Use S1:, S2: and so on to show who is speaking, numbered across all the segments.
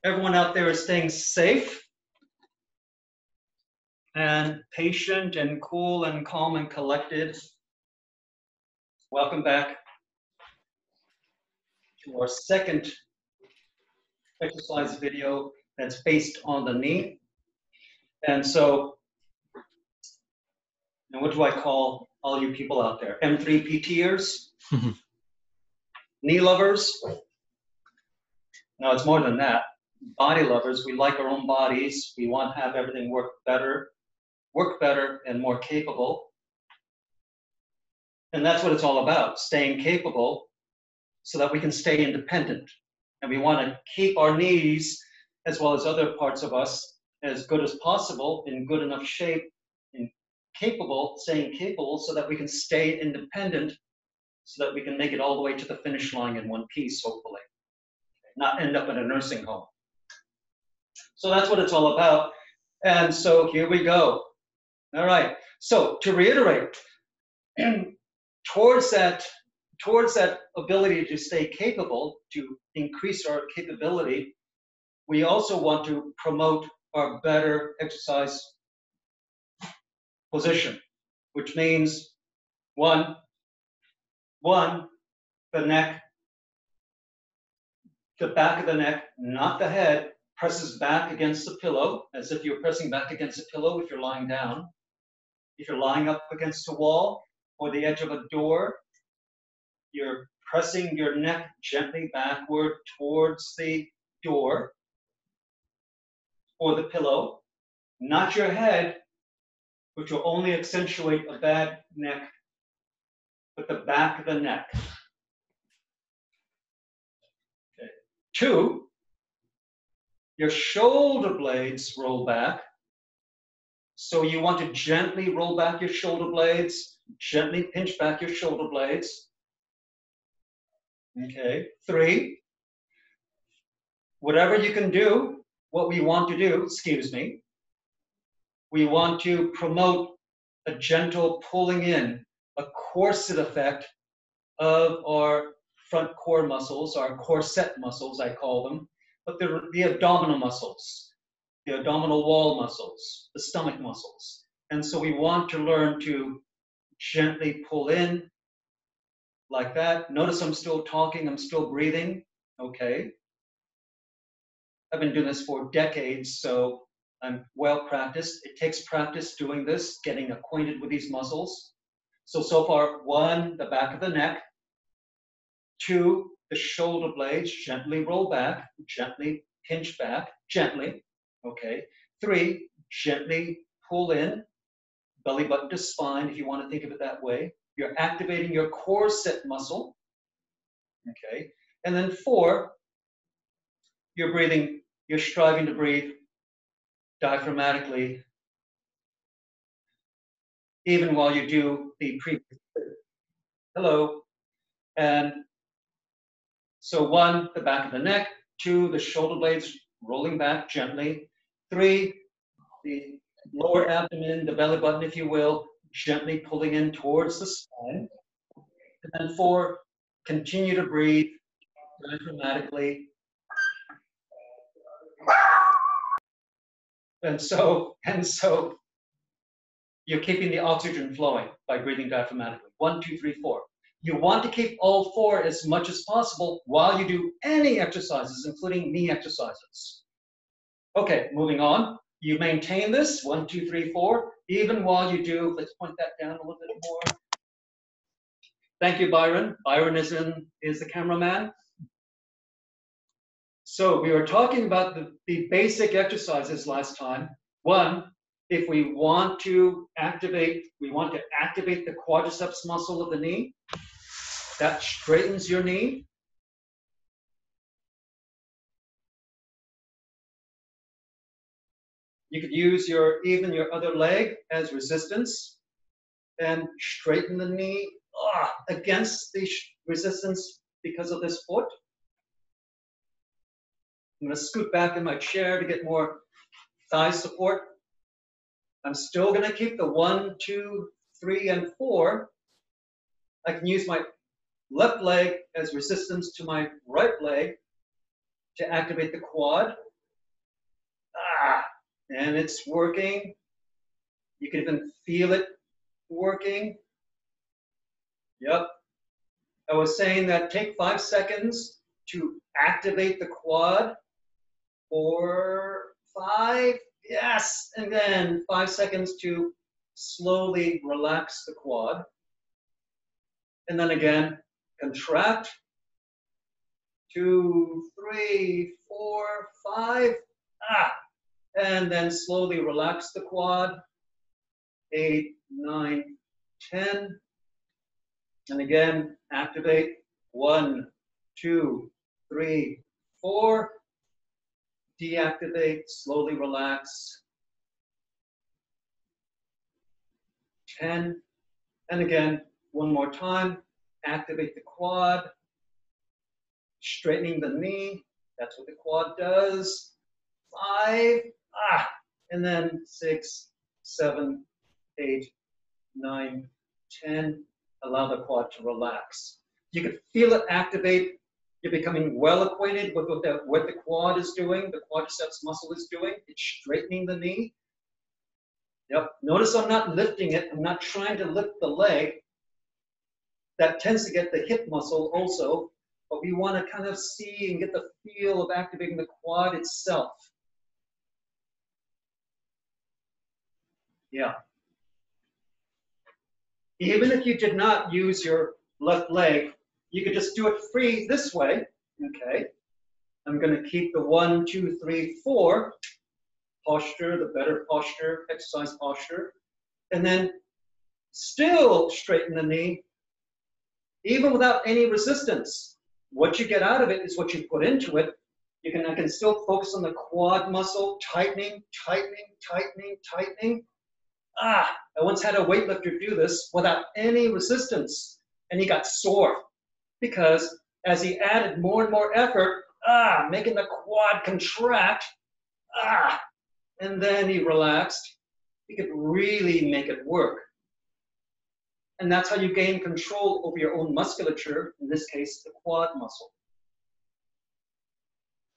S1: Everyone out there is staying safe and patient and cool and calm and collected. Welcome back to our second exercise video that's based on the knee. And so, and what do I call all you people out there? M3 PTers? Knee lovers? No, it's more than that. Body lovers. We like our own bodies. We want to have everything work better and more capable. And that's what it's all about, staying capable so that we can stay independent. And we want to keep our knees, as well as other parts of us, as good as possible, in good enough shape, and capable, staying capable, so that we can stay independent, so that we can make it all the way to the finish line in one piece, hopefully. Not end up in a nursing home. So that's what it's all about. And so here we go. All right. So to reiterate, towards that ability to stay capable, to increase our capability, we also want to promote our better exercise position, which means one, the neck, the back of the neck, not the head, presses back against the pillow, as if you're pressing back against a pillow if you're lying down. If you're lying up against a wall or the edge of a door, you're pressing your neck gently backward towards the door or the pillow, not your head, which will only accentuate a bad neck, but the back of the neck. Okay. 2, your shoulder blades roll back. So you want to gently roll back your shoulder blades, gently pinch back your shoulder blades. Okay. 3, whatever you can do, what we want to do, we want to promote a gentle pulling in, a corset effect of our front core muscles, our corset muscles, I call them, but they're the abdominal muscles, the abdominal wall muscles, the stomach muscles. And so we want to learn to gently pull in like that. Notice I'm still talking, I'm still breathing. Okay. I've been doing this for decades, so I'm well practiced. It takes practice doing this, getting acquainted with these muscles. So far, 1, the back of the neck. 2, the shoulder blades, gently roll back, gently pinch back, gently. Okay. 3, gently pull in, belly button to spine, if you want to think of it that way. You're activating your corset muscle. Okay. And then 4, you're breathing, you're striving to breathe diaphragmatically, even while you do the previous. Hello. And so 1, the back of the neck. 2, the shoulder blades rolling back gently. 3, the lower abdomen, the belly button, if you will, gently pulling in towards the spine. And then 4, continue to breathe diaphragmatically. And so you're keeping the oxygen flowing by breathing diaphragmatically. 1, 2, 3, 4. You want to keep all 4 as much as possible while you do any exercises, including knee exercises. Okay, moving on. You maintain this, 1, 2, 3, 4, even while you do, let's point that down a little bit more. Thank you, Byron. Byron is the cameraman. So we were talking about the basic exercises last time. 1, if we want to activate the quadriceps muscle of the knee. That straightens your knee. You could use even your other leg as resistance and straighten the knee against the resistance because of this foot. I'm going to scoot back in my chair to get more thigh support. I'm still going to keep the 1, 2, 3, and 4. I can use my left leg as resistance to my right leg to activate the quad. Ah, and it's working. You can even feel it working. Yep. I was saying that take 5 seconds to activate the quad. 4, 5, yes. And then 5 seconds to slowly relax the quad. And then again, contract. 2, 3, 4, 5. Ah. And then slowly relax the quad. 8, 9, 10. And again, activate. 1, 2, 3, 4. Deactivate, slowly relax. 10. And again, one more time. Activate the quad. Straightening the knee. That's what the quad does. 5. Ah. And then 6, 7, 8, 9, 10. Allow the quad to relax. You can feel it activate. You're becoming well acquainted with what the quad is doing, the quadriceps muscle is doing. It's straightening the knee. Yep. Notice I'm not lifting it. I'm not trying to lift the leg. That tends to get the hip muscle also, but we want to kind of see and get the feel of activating the quad itself. Yeah. Even if you did not use your left leg, you could just do it free this way. Okay. I'm going to keep the 1, 2, 3, 4 posture, the better posture, exercise posture, and then still straighten the knee, even without any resistance. What you get out of it is what you put into it. I can still focus on the quad muscle, tightening, tightening, tightening, tightening. Ah, I once had a weightlifter do this without any resistance, and he got sore because as he added more and more effort, making the quad contract, and then he relaxed, he could really make it work. And that's how you gain control over your own musculature, in this case, the quad muscle.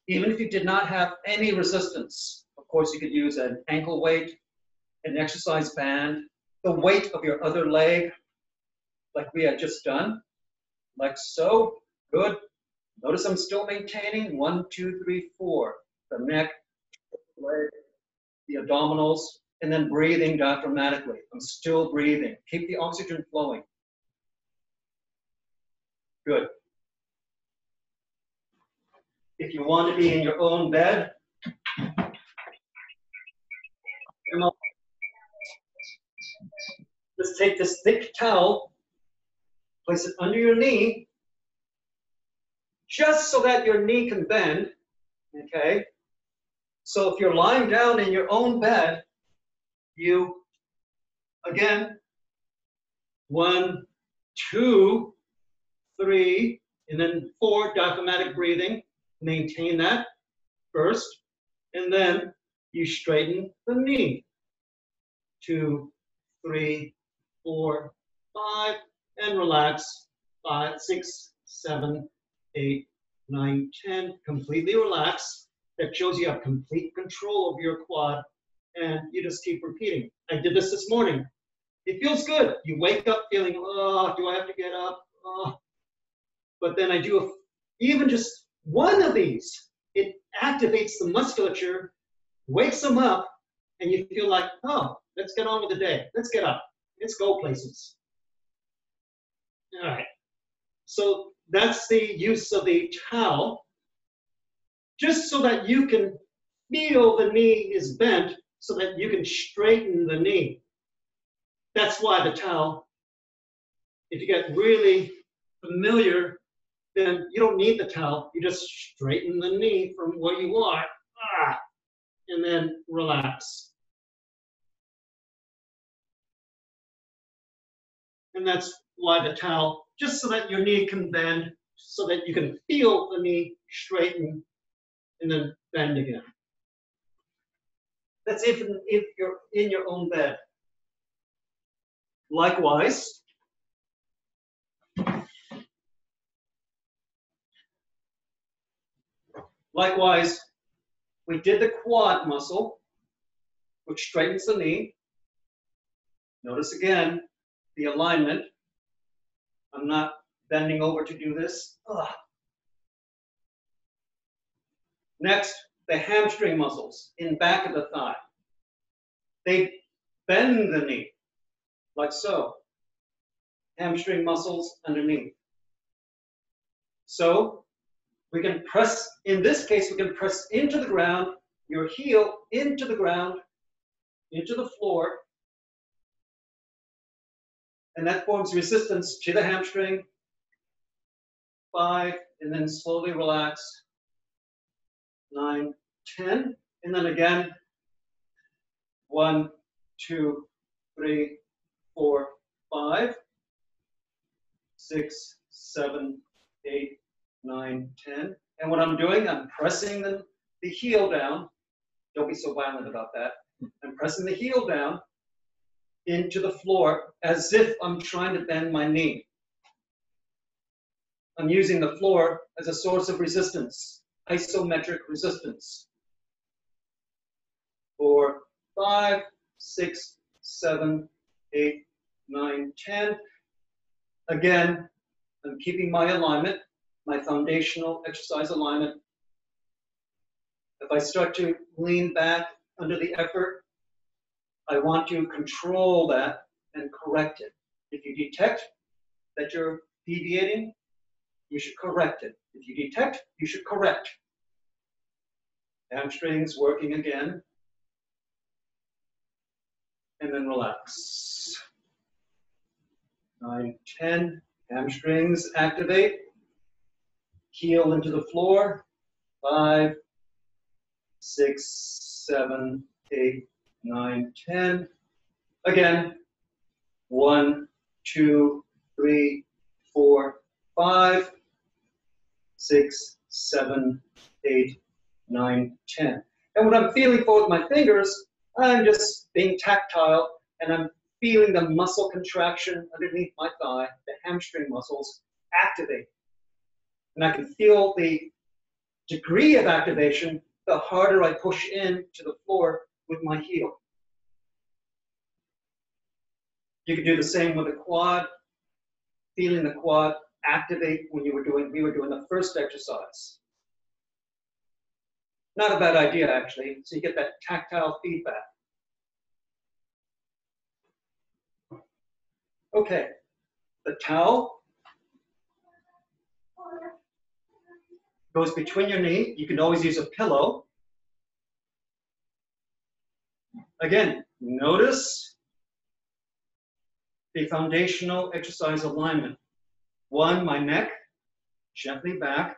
S1: Even if you did not have any resistance, of course, you could use an ankle weight, an exercise band, the weight of your other leg, like we had just done, like so. Good. Notice I'm still maintaining 1, 2, 3, 4. The neck, the leg, the abdominals, and then breathing diaphragmatically. I'm still breathing. Keep the oxygen flowing. Good. If you want to be in your own bed, just take this thick towel, place it under your knee, just so that your knee can bend, okay? So if you're lying down in your own bed, you, again, 1, 2, 3, and then 4, diaphragmatic breathing. Maintain that first, and then you straighten the knee. 2, 3, 4, 5, and relax. 5, 6, 7, 8, 9, 10. Completely relax. That shows you have complete control over your quad, and you just keep repeating. I did this morning. It feels good. You wake up feeling, oh, do I have to get up? Oh. But then I do even just one of these. It activates the musculature, wakes them up, and you feel like, oh, let's get on with the day. Let's get up. Let's go places. All right. So that's the use of the towel, just so that you can feel the knee is bent, so that you can straighten the knee. That's why the towel, if you get really familiar, then you don't need the towel. You just straighten the knee from where you are, and then relax. And that's why the towel, just so that your knee can bend, so that you can feel the knee straighten and then bend again. That's even if you're in your own bed. Likewise, Likewise, we did the quad muscle, which straightens the knee. Notice again the alignment. I'm not bending over to do this. Ugh. Next, the hamstring muscles in back of the thigh. They bend the knee, like so. Hamstring muscles underneath. So we can press, in this case, we can press into the ground, your heel into the ground, into the floor, and that forms resistance to the hamstring. 5, and then slowly relax. 9, 10, and then again. 1, 2, 3, 4, 5, 6, 7, 8, 9, 10. And what I'm doing, I'm pressing the heel down. Don't be so violent about that. I'm pressing the heel down into the floor as if I'm trying to bend my knee. I'm using the floor as a source of resistance, isometric resistance. 4, 5, 6, 7, 8, 9, 10. Again, I'm keeping my alignment, my foundational exercise alignment. If I start to lean back under the effort, I want to control that and correct it. If you detect that you're deviating, you should correct it. If you detect, you should correct. Hamstrings working again. And then relax. 9, 10. Hamstrings activate. Heel into the floor. 5, 6, 7, 8, 9, 10. Again. 1, 2, 3, 4, 5, 6, 7, 8, 9, 10. And what I'm feeling for with my fingers, I'm just being tactile, and I'm feeling the muscle contraction underneath my thigh, the hamstring muscles activate. And I can feel the degree of activation the harder I push in to the floor with my heel. You can do the same with the quad, feeling the quad activate when we were doing the first exercise. Not a bad idea, actually, so you get that tactile feedback. Okay, the towel goes between your knee. You can always use a pillow. Again, notice the foundational exercise alignment. 1, my neck, gently back,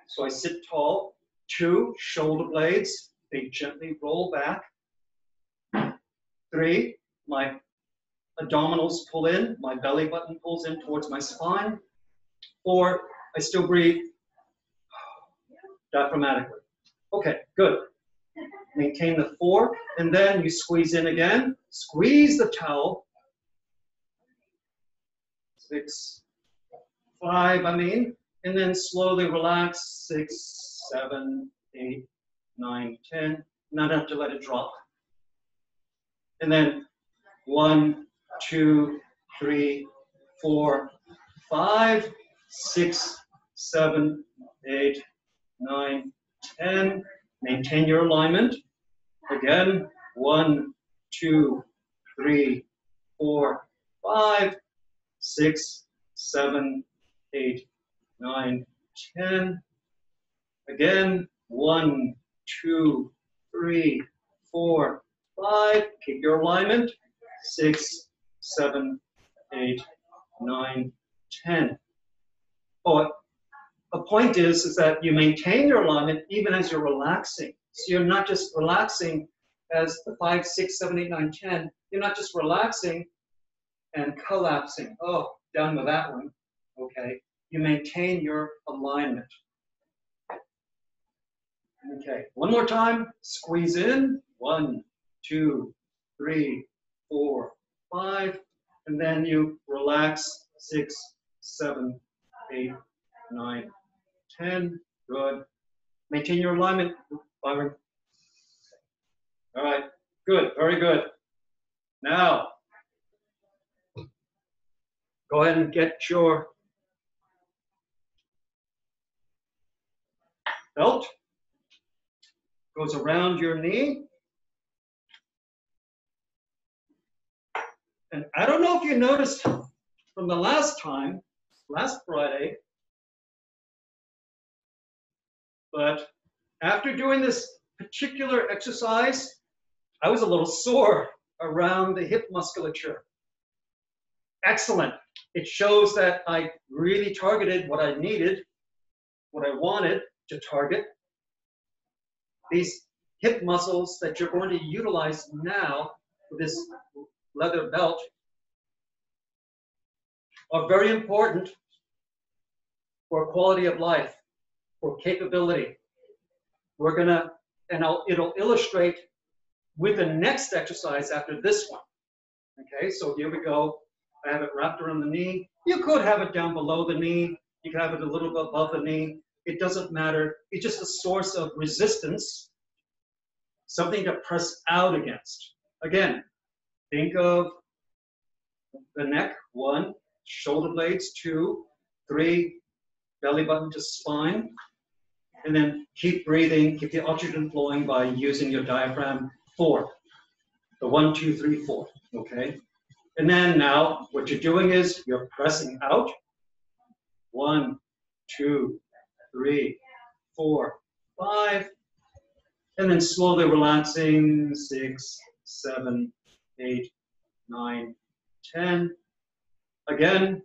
S1: so I sit tall. 2, shoulder blades, they gently roll back. 3, my abdominals pull in, my belly button pulls in towards my spine. 4, I still breathe diaphragmatically. Okay, good. Maintain the 4, and then you squeeze in again. Squeeze the towel. 6, 5, and then slowly relax. 6, 7, 8, 9, 10. Not have to let it drop. And then 1, 2, 3, 4, 5, 6, 7, 8, 9, 10. Maintain your alignment. Again, 1, 2, 3, 4, 5, 6, 7, 8, 9, 10. Again, 1, 2, 3, 4, 5. Keep your alignment. 6, 7, 8, 9, 10. Oh, a point is that you maintain your alignment even as you're relaxing. So you're not just relaxing as the 5, 6, 7, 8, 9, 10. You're not just relaxing and collapsing. Oh, done with that one. Okay. You maintain your alignment. Okay. One more time. Squeeze in. 1, 2, 3, 4, 5. And then you relax. 6, 7, 8, 9, 10. Good. Maintain your alignment, Byron. All right, good, very good. Now, go ahead and get your belt. Goes around your knee. And I don't know if you noticed from the last time, last Friday, but after doing this particular exercise, I was a little sore around the hip musculature. Excellent. It shows that I really targeted what I needed, what I wanted to target. These hip muscles that you're going to utilize now with this leather belt are very important for quality of life, for capability. We're gonna, and it'll illustrate with the next exercise after this one. Okay, so here we go. I have it wrapped around the knee. You could have it down below the knee. You could have it a little bit above the knee. It doesn't matter. It's just a source of resistance, something to press out against. Again, think of the neck, 1, shoulder blades, 2, 3, belly button to spine, and then keep breathing, keep the oxygen flowing by using your diaphragm, 4. The 1, 2, 3, 4, okay? And then now what you're doing is you're pressing out, 1, 2, 3, 4, 5, and then slowly relaxing, 6, 7, 8, 9, 10. Again,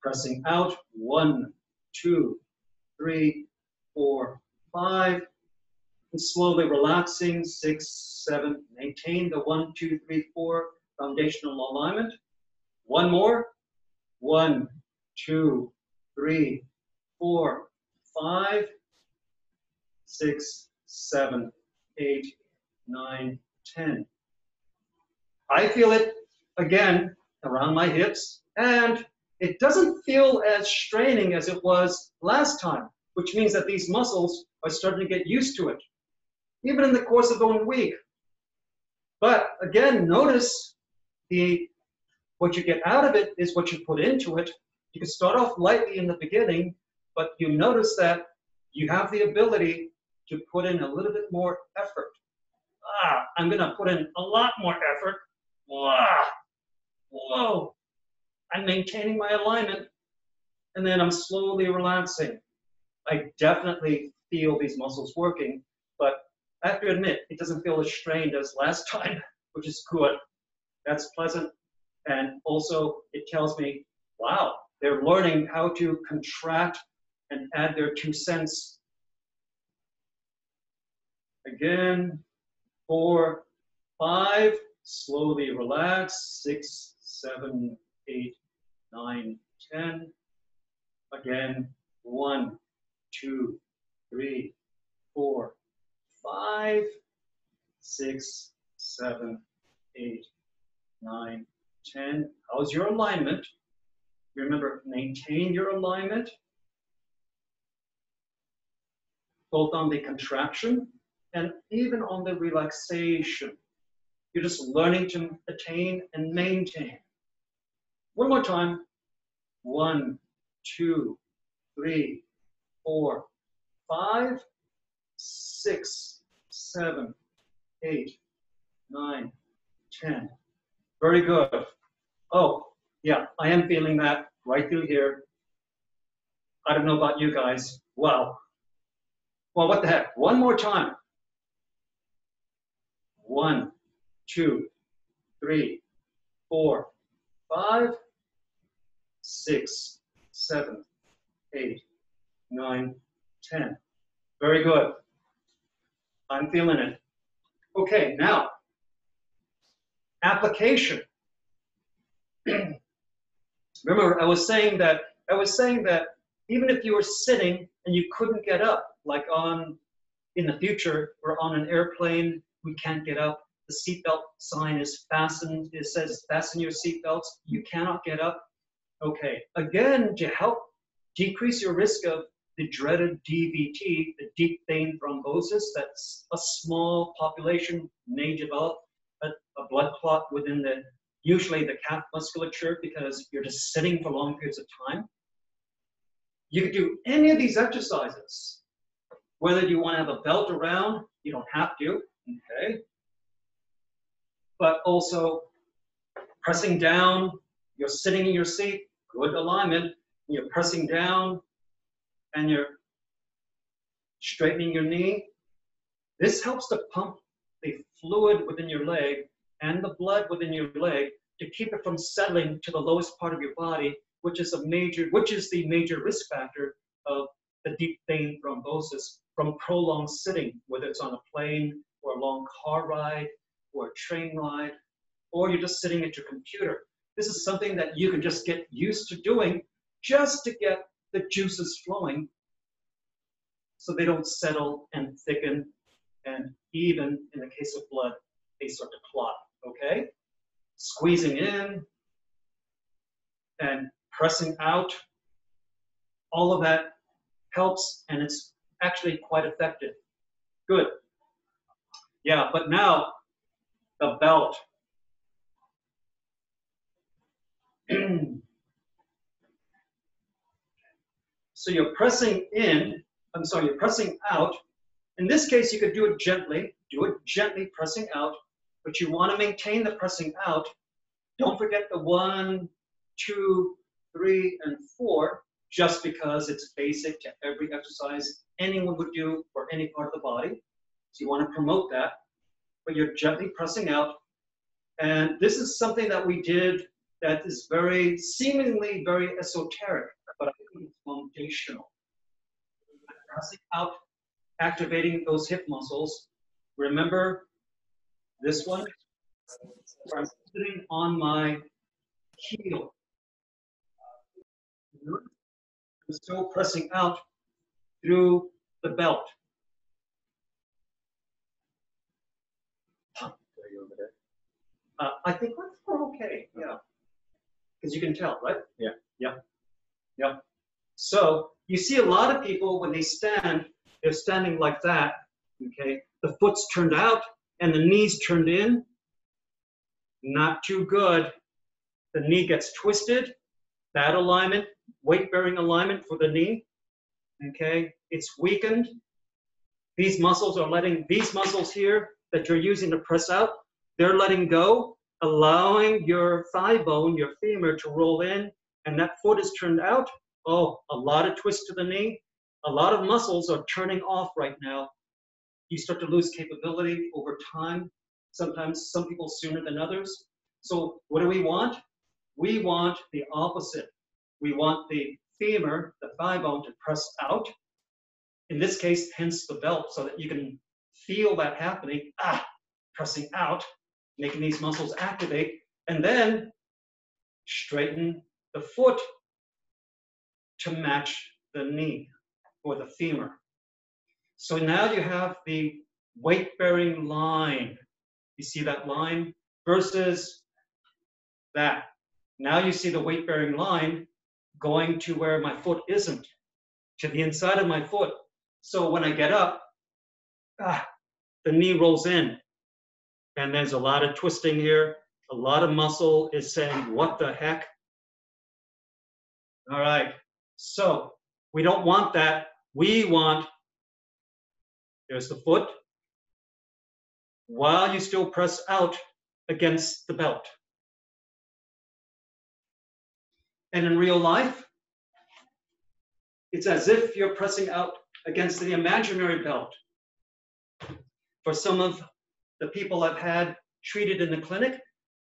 S1: pressing out, 1, 2, 3, 4, 5, and slowly relaxing, 6, 7, maintain the 1, 2, 3, 4 foundational alignment. One more, 1, 2, 3, 4, 5, 6, 7, 8, 9, 10. I feel it again around my hips, and it doesn't feel as straining as it was last time, which means that these muscles are starting to get used to it, even in the course of 1 week. But again, notice what you get out of it is what you put into it. You can start off lightly in the beginning, but you notice that you have the ability to put in a little bit more effort. I'm gonna put in a lot more effort. Whoa. I'm maintaining my alignment, and then I'm slowly relaxing. I definitely feel these muscles working, but I have to admit, it doesn't feel as strained as last time, which is good. That's pleasant. And also, it tells me, wow, they're learning how to contract and add their 2 cents. Again, 4, 5, slowly relax, 6, 7, 8, 9, 10. Again, 1, 2, 3, 4, 5, 6, 7, 8, 9, 10. How's your alignment? Remember, maintain your alignment, both on the contraction and even on the relaxation. You're just learning to attain and maintain. One more time. 1, 2, 3, 4, 5, 6, 7, 8, 9, 10. Very good. Oh, yeah, I am feeling that right through here. I don't know about you guys. Wow. Well, what the heck? One more time. 1, 2, 3, 4, 5, 6, 7, 8, 9, 10. Very good. I'm feeling it. Okay, now, application. Remember, I was saying that even if you were sitting and you couldn't get up, like in the future, or on an airplane, we can't get up. The seatbelt sign is fastened. It says fasten your seatbelts. You cannot get up. Okay, again, to help decrease your risk of the dreaded DVT, the deep vein thrombosis. That's a small population may develop a blood clot within usually the calf musculature because you're just sitting for long periods of time. You can do any of these exercises. Whether you want to have a belt around, you don't have to, okay? But also pressing down, you're sitting in your seat, good alignment, you're pressing down and you're straightening your knee. This helps to pump the fluid within your leg and the blood within your leg to keep it from settling to the lowest part of your body, which is the major risk factor of the deep vein thrombosis from prolonged sitting, whether it's on a plane or a long car ride or a train ride, or you're just sitting at your computer. This is something that you can just get used to doing just to get the juices flowing so they don't settle and thicken, and even in the case of blood, they start to clot, okay? Squeezing in and pressing out, all of that helps, and it's actually quite effective. Good. Yeah, but now the belt. So you're pressing you're pressing out. In this case, you could do it gently pressing out, but you want to maintain the pressing out. Don't forget the 1, 2, 3, and 4, just because it's basic to every exercise anyone would do for any part of the body. So you want to promote that, but you're gently pressing out. And this is something that we did that is seemingly very esoteric, but I think it's foundational. Pressing out, activating those hip muscles. Remember this one? Where I'm sitting on my heel. I'm still pressing out through the belt. I think we're okay, yeah. Because you can tell, right?
S2: Yeah.
S1: Yeah. Yeah. So you see a lot of people when they stand, they're standing like that, okay? The foot's turned out and the knee's turned in. Not too good. The knee gets twisted. Bad alignment, weight-bearing alignment for the knee, okay? It's weakened. These muscles here that you're using to press out, they're letting go, allowing your thigh bone, your femur, to roll in, and that foot is turned out. Oh, a lot of twist to the knee. A lot of muscles are turning off right now. You start to lose capability over time. Sometimes some people sooner than others. So what do we want? We want the opposite. We want the femur, the thigh bone, to press out. In this case, hence the belt, so that you can feel that happening. Pressing out, making these muscles activate, and then straighten the foot to match the knee or the femur. So now you have the weight-bearing line. You see that line versus that. Now you see the weight-bearing line going to where my foot isn't, to the inside of my foot. So when I get up, the knee rolls in. And there's a lot of twisting here. A lot of muscle is saying, what the heck? All right. So we don't want that. We want, there's the foot, while you still press out against the belt. And in real life, it's as if you're pressing out against the imaginary belt. For some of the people I've had treated in the clinic,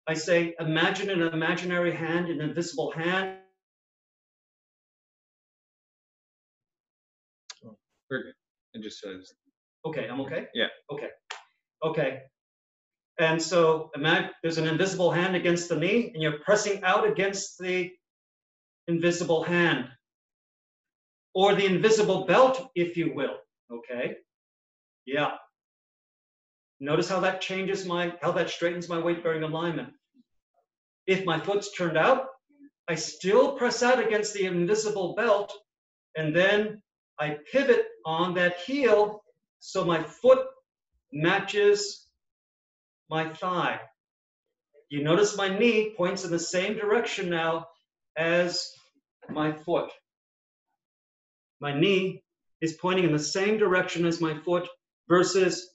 S1: I say, imagine an imaginary hand, an invisible hand.
S2: Oh, very good. It just says.
S1: Okay, I'm okay?
S2: Yeah.
S1: Okay. Okay. And so imagine there's an invisible hand against the knee, and you're pressing out against the invisible hand, or the invisible belt, if you will. Okay? Yeah. Notice how that changes how that straightens my weight-bearing alignment. If my foot's turned out, I still press out against the invisible belt, and then I pivot on that heel so my foot matches my thigh. You notice my knee points in the same direction now as my foot. My knee is pointing in the same direction as my foot versus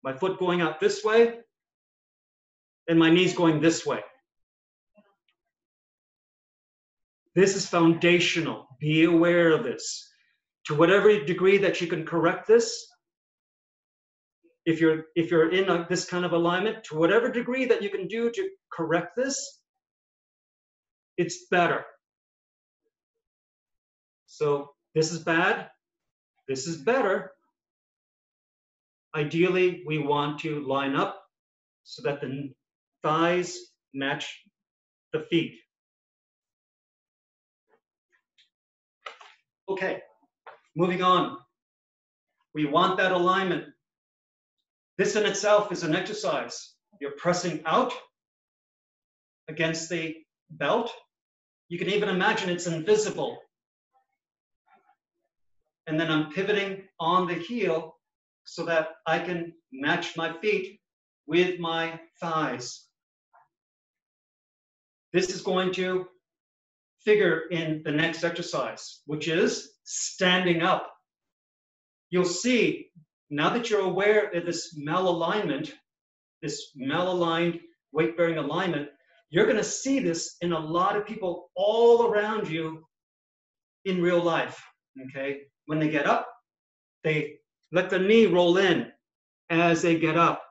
S1: my foot going out this way and my knees going this way. This is foundational. Be aware of this. To whatever degree that you can correct this, if you're in this kind of alignment, to whatever degree that you can do to correct this, it's better. So this is bad, this is better. Ideally, we want to line up so that the thighs match the feet. Okay, moving on. We want that alignment. This in itself is an exercise. You're pressing out against the belt. You can even imagine it's invisible. And then I'm pivoting on the heel so that I can match my feet with my thighs. This is going to figure in the next exercise, which is standing up. You'll see, now that you're aware of this malalignment, this malaligned weight-bearing alignment, you're going to see this in a lot of people all around you in real life, okay? When they get up, they let the knee roll in as they get up.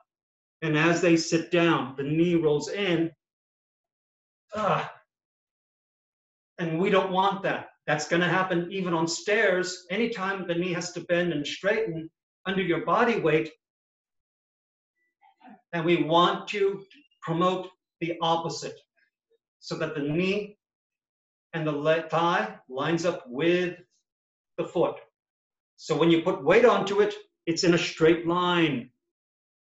S1: And as they sit down, the knee rolls in. And we don't want that. That's going to happen even on stairs. Anytime the knee has to bend and straighten under your body weight. And we want to promote the opposite so that the knee and the thigh lines up with the foot. So when you put weight onto it, it's in a straight line.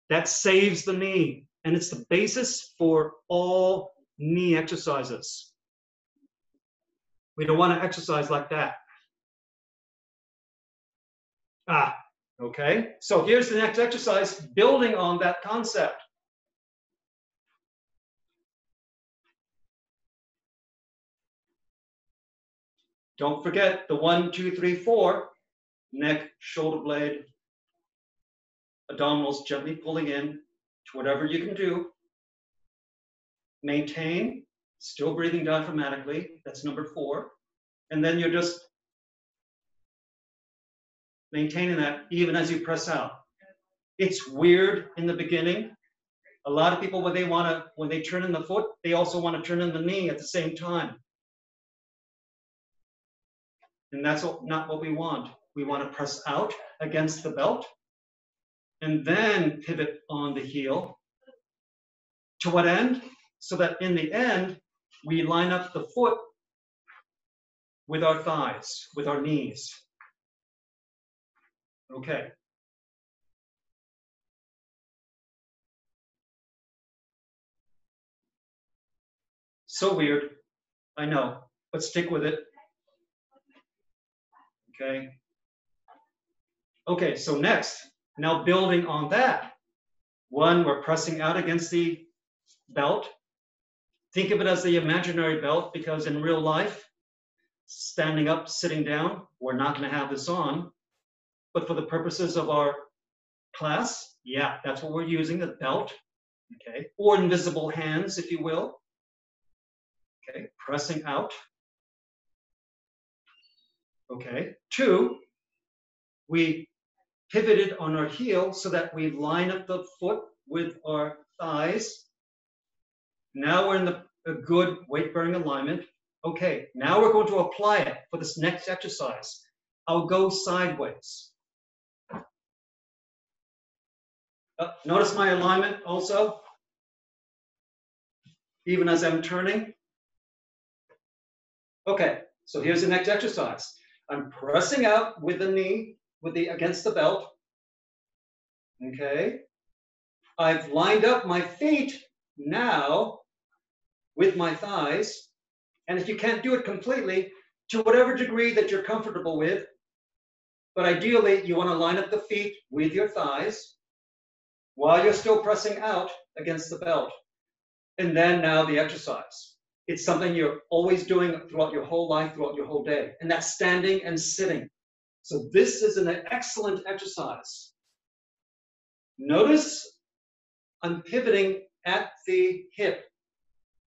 S1: That saves the knee. And it's the basis for all knee exercises. We don't want to exercise like that. Okay. So here's the next exercise, building on that concept. Don't forget the 1, 2, 3, 4, neck, shoulder blade, abdominals gently pulling in to whatever you can do. Maintain, still breathing diaphragmatically. That's number 4. And then you're just maintaining that even as you press out. It's weird in the beginning. A lot of people, when they turn in the foot, they also want to turn in the knee at the same time. And that's not what we want. We want to press out against the belt and then pivot on the heel. To what end? So that in the end, we line up the foot with our thighs, with our knees. Okay. So weird, I know, but stick with it. Okay. Okay, so next, now building on that. 1, we're pressing out against the belt. Think of it as the imaginary belt because in real life, standing up, sitting down, we're not going to have this on. But for the purposes of our class, yeah, that's what we're using, the belt. Okay, or invisible hands, if you will. Okay, pressing out. Okay, 2, we pivoted on our heel so that we line up the foot with our thighs. Now we're in a good weight-bearing alignment. Okay, now we're going to apply it for this next exercise. I'll go sideways. Notice my alignment also, even as I'm turning. Okay, so here's the next exercise. I'm pressing out with the knee, against the belt. Okay. I've lined up my feet now with my thighs. And if you can't do it completely, to whatever degree that you're comfortable with. But ideally, you want to line up the feet with your thighs while you're still pressing out against the belt. And then now the exercise. It's something you're always doing throughout your whole life, throughout your whole day. And that's standing and sitting. So this is an excellent exercise. Notice I'm pivoting at the hip.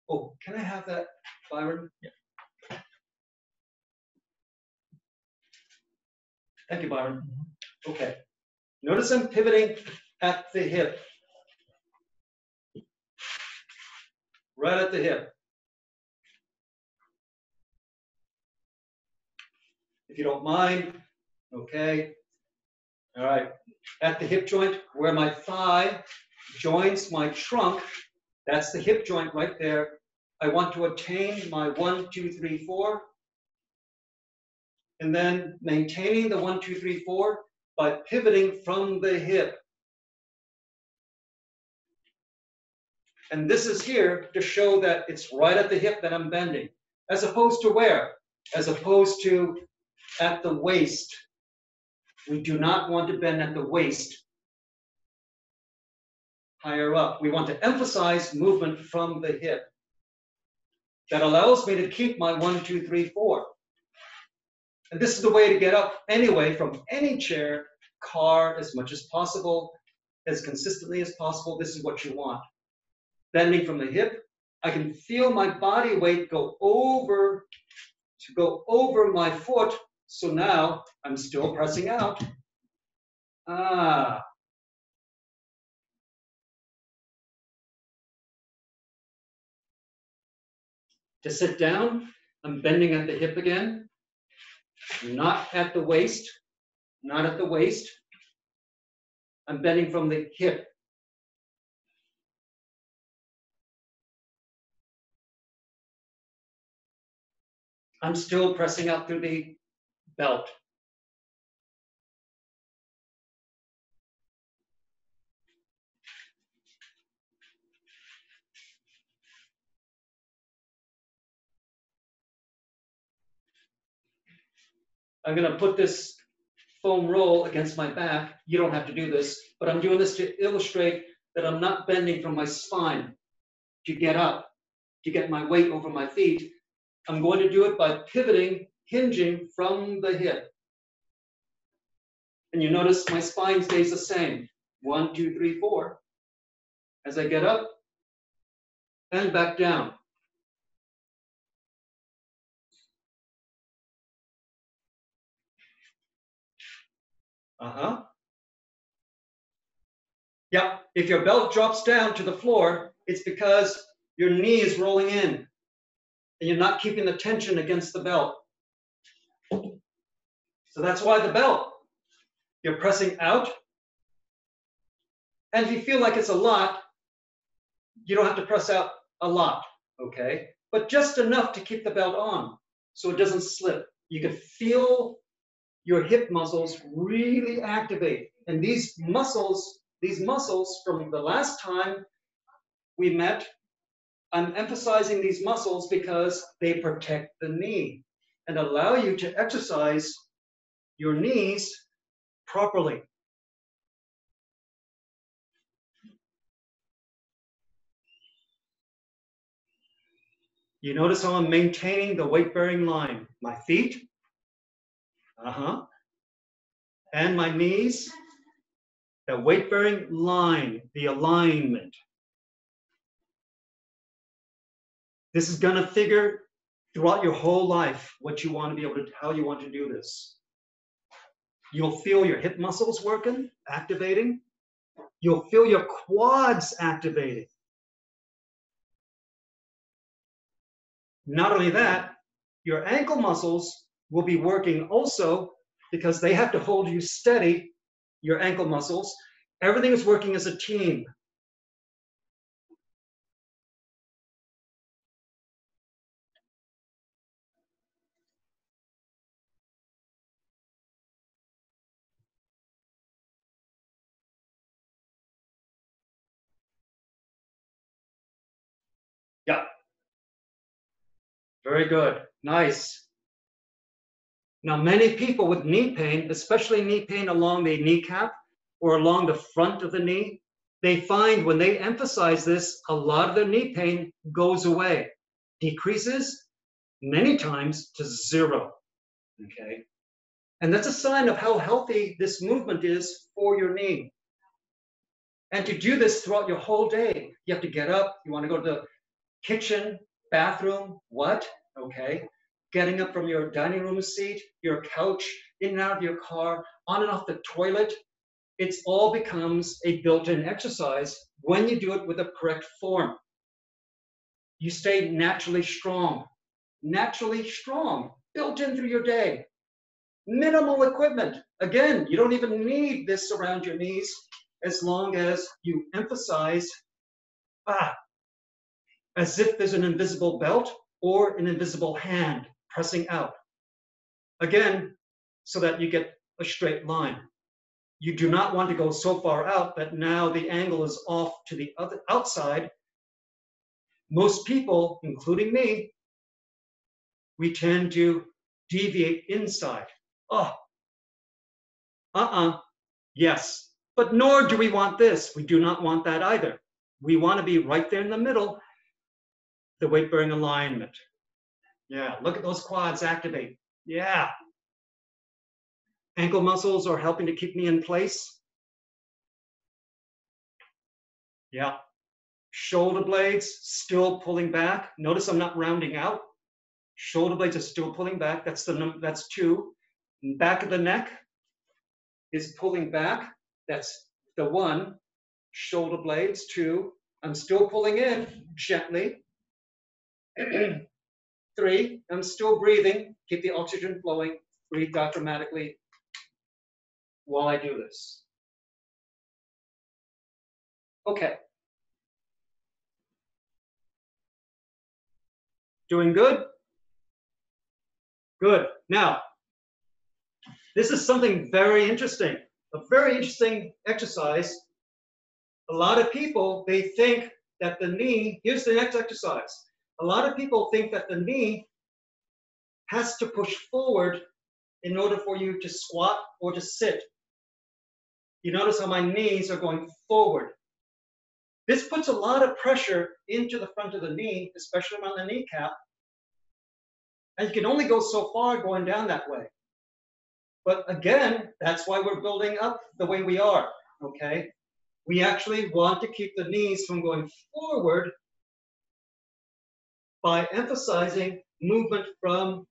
S1: Oh, can I have that, Byron?
S2: Yeah.
S1: Thank you, Byron. Okay. Notice I'm pivoting at the hip. Right at the hip. If you don't mind, okay. All right. At the hip joint, where my thigh joins my trunk, that's the hip joint right there. I want to attain my 1, 2, 3, 4. And then maintaining the 1, 2, 3, 4 by pivoting from the hip. And this is here to show that it's right at the hip that I'm bending. As opposed to where? As opposed to at the waist. We do not want to bend at the waist. Higher up. We want to emphasize movement from the hip. That allows me to keep my 1, 2, 3, 4. And this is the way to get up anyway from any chair, car, as much as possible, as consistently as possible. This is what you want. Bending from the hip, I can feel my body weight go over my foot. So now I'm still pressing out. Ah. To sit down, I'm bending at the hip again, not at the waist, not at the waist. I'm bending from the hip. I'm still pressing out through the belt. I'm going to put this foam roll against my back. You don't have to do this, but I'm doing this to illustrate that I'm not bending from my spine to get up, to get my weight over my feet. I'm going to do it by pivoting, hinging from the hip. And you notice my spine stays the same. 1, 2, 3, 4. As I get up and back down. Yeah, if your belt drops down to the floor, it's because your knee is rolling in and you're not keeping the tension against the belt. So that's why the belt. You're pressing out. And if you feel like it's a lot, you don't have to press out a lot, okay? But just enough to keep the belt on so it doesn't slip. You can feel your hip muscles really activate. And these muscles from the last time we met, I'm emphasizing these muscles because they protect the knee and allow you to exercise your knees properly. You notice how I'm maintaining the weight-bearing line. My feet, and my knees, the weight-bearing line, the alignment. This is going to figure throughout your whole life what you want to be able to, how you want to do this. You'll feel your hip muscles working, activating. You'll feel your quads activating. Not only that, your ankle muscles will be working also because they have to hold you steady, your ankle muscles. Everything is working as a team. Yeah. Very good. Nice. Now, many people with knee pain, especially knee pain along the kneecap or along the front of the knee, they find when they emphasize this, a lot of their knee pain goes away, decreases many times to zero, okay? And that's a sign of how healthy this movement is for your knee. And to do this throughout your whole day, you have to get up, you want to go to the kitchen, bathroom, what? Okay. Getting up from your dining room seat, your couch, in and out of your car, on and off the toilet. It all becomes a built-in exercise when you do it with the correct form. You stay naturally strong, built in through your day. Minimal equipment. Again, you don't even need this around your knees as long as you emphasize, as if there's an invisible belt or an invisible hand pressing out. Again, so that you get a straight line. You do not want to go so far out that now the angle is off to the other outside. Most people, including me, we tend to deviate inside. Yes, but nor do we want this. We do not want that either. We want to be right there in the middle, the weight-bearing alignment. Yeah, look at those quads activate. Yeah. Ankle muscles are helping to keep me in place. Yeah. Shoulder blades still pulling back. Notice I'm not rounding out. Shoulder blades are still pulling back. That's 2. Back of the neck is pulling back. That's the 1. Shoulder blades, 2. I'm still pulling in gently. 3. I'm still breathing. Keep the oxygen flowing. Breathe diaphragmatically while I do this. Okay. Doing good? Good. Now, this is something very interesting, a very interesting exercise. A lot of people, they think that the knee, here's the next exercise. A lot of people think that the knee has to push forward in order for you to squat or to sit. You notice how my knees are going forward. This puts a lot of pressure into the front of the knee, especially around the kneecap. And you can only go so far going down that way. But again, that's why we're building up the way we are, okay? We actually want to keep the knees from going forward by emphasizing movement from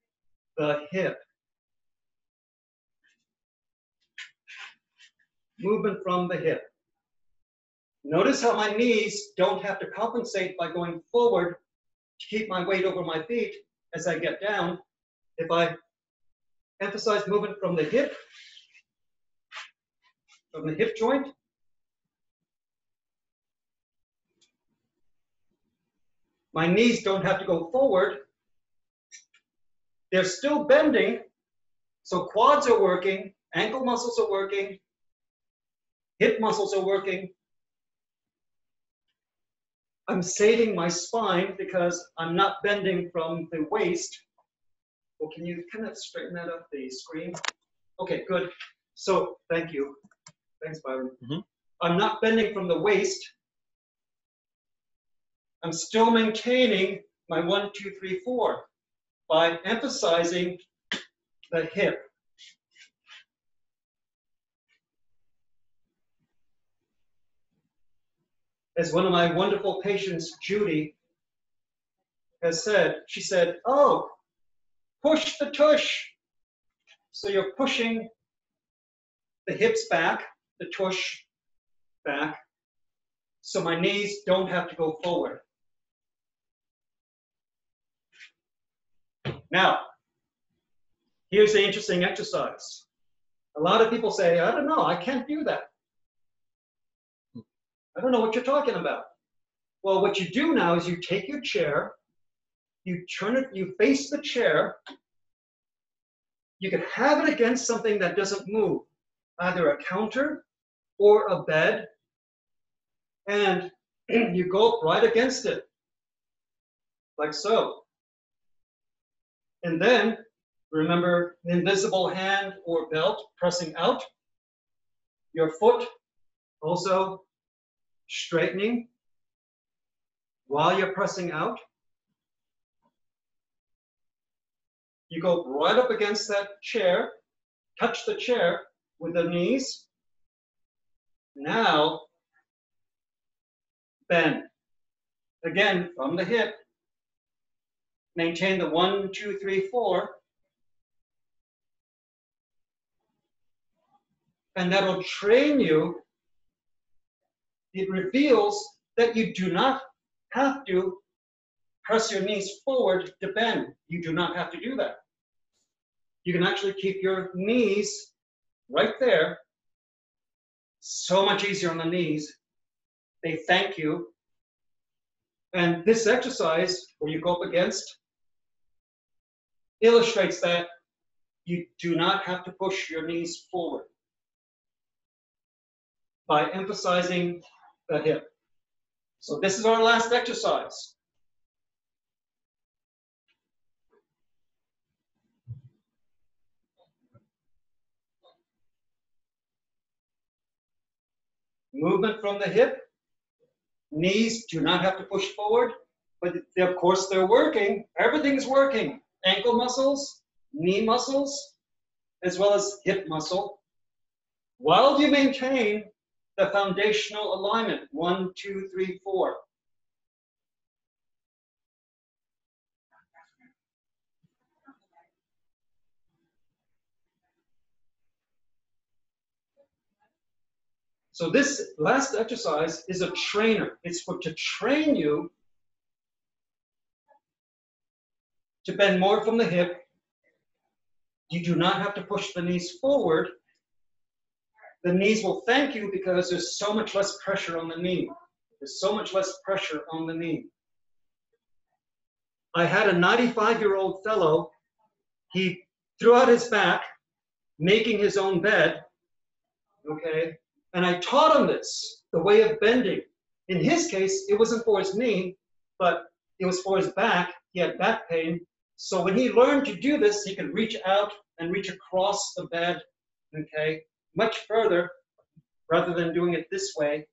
S1: the hip. Movement from the hip. Notice how my knees don't have to compensate by going forward to keep my weight over my feet as I get down. If I emphasize movement from the hip joint, my knees don't have to go forward. They're still bending, so quads are working, ankle muscles are working, hip muscles are working. I'm saving my spine because I'm not bending from the waist. Well, can you kind of straighten that up, the screen? Okay, good. So, thank you. Thanks, Byron. Mm-hmm. I'm not bending from the waist. I'm still maintaining my 1, 2, 3, 4 by emphasizing the hip. As one of my wonderful patients, Judy, has said, she said, oh, push the tush. So you're pushing the hips back, the tush back, so my knees don't have to go forward. Now, here's the interesting exercise. A lot of people say, I don't know, I can't do that. I don't know what you're talking about. Well, what you do now is you take your chair, you turn it, you face the chair. You can have it against something that doesn't move, either a counter or a bed, and you go up right against it, like so. And then Remember, invisible hand or belt pressing out. Your foot also straightening while you're pressing out. You go right up against that chair, touch the chair with the knees. Now, bend. Again, from the hip. Maintain the 1, 2, 3, 4. And that'll train you. It reveals that you do not have to press your knees forward to bend. You do not have to do that. You can actually keep your knees right there. So much easier on the knees. They thank you. And this exercise, where you go up against, illustrates that you do not have to push your knees forward by emphasizing the hip. So this is our last exercise. Movement from the hip. Knees do not have to push forward, but of course they're working. Everything's working. Ankle muscles, knee muscles, as well as hip muscle, while you maintain the foundational alignment, 1, 2, 3, 4. So this last exercise is a trainer. It's to train you to bend more from the hip. You do not have to push the knees forward. The knees will thank you because there's so much less pressure on the knee. There's so much less pressure on the knee. I had a 95-year-old fellow. He threw out his back, making his own bed, okay? And I taught him this, the way of bending. In his case, it wasn't for his knee, but it was for his back. He had back pain. So when he learned to do this, he could reach out and reach across the bed, okay, much further, rather than doing it this way.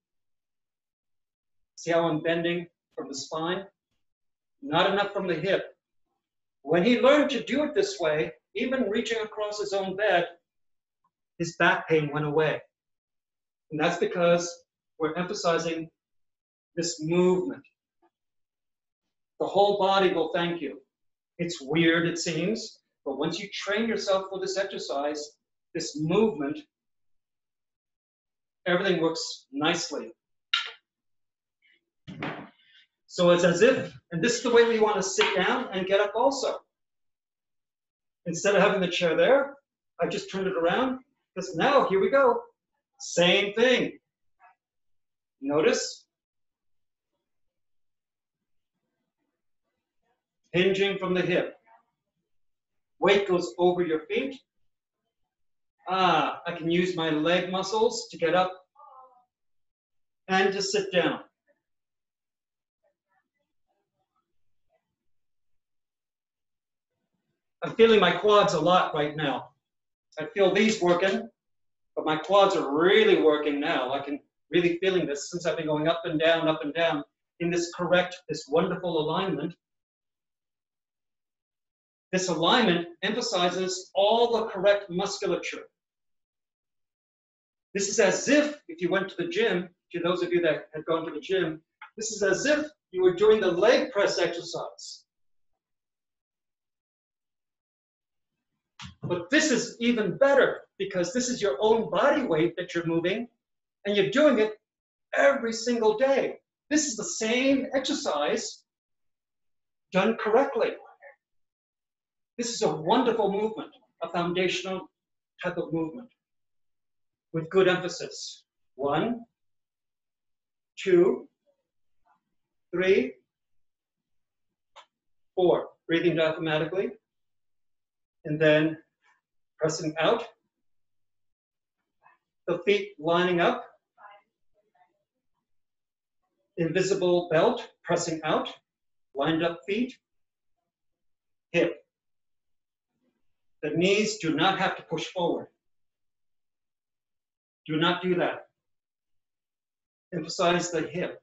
S1: See how I'm bending from the spine? Not enough from the hip. When he learned to do it this way, even reaching across his own bed, his back pain went away. And that's because we're emphasizing this movement. The whole body will thank you. It's weird, it seems, but once you train yourself for this exercise, this movement, everything works nicely. So it's as if, and this is the way we want to sit down and get up also. Instead of having the chair there, I just turned it around, because now, here we go. Same thing. Notice. Hinging from the hip. Weight goes over your feet. I can use my leg muscles to get up and to sit down. I'm feeling my quads a lot right now. I feel these working, but my quads are really working now. I can really feeling this since I've been going up and down in this correct, this wonderful alignment. This alignment emphasizes all the correct musculature. This is as if you went to the gym, to those of you that have gone to the gym, this is as if you were doing the leg press exercise. But this is even better because this is your own body weight that you're moving and you're doing it every single day. This is the same exercise done correctly. This is a wonderful movement, a foundational type of movement with good emphasis. 1, 2, 3, 4. Breathing diaphragmatically. And then pressing out. The feet lining up. Invisible belt, pressing out. Lined up feet. Hip. The knees do not have to push forward. Do not do that. Emphasize the hip.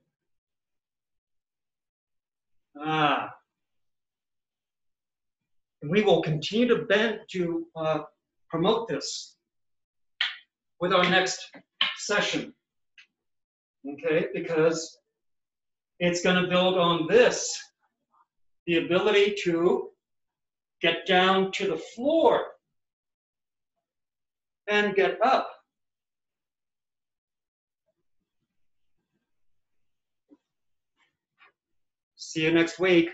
S1: And we will continue to bend to promote this with our next session, okay? Because it's going to build on this, the ability to get down to the floor and get up. See you next week.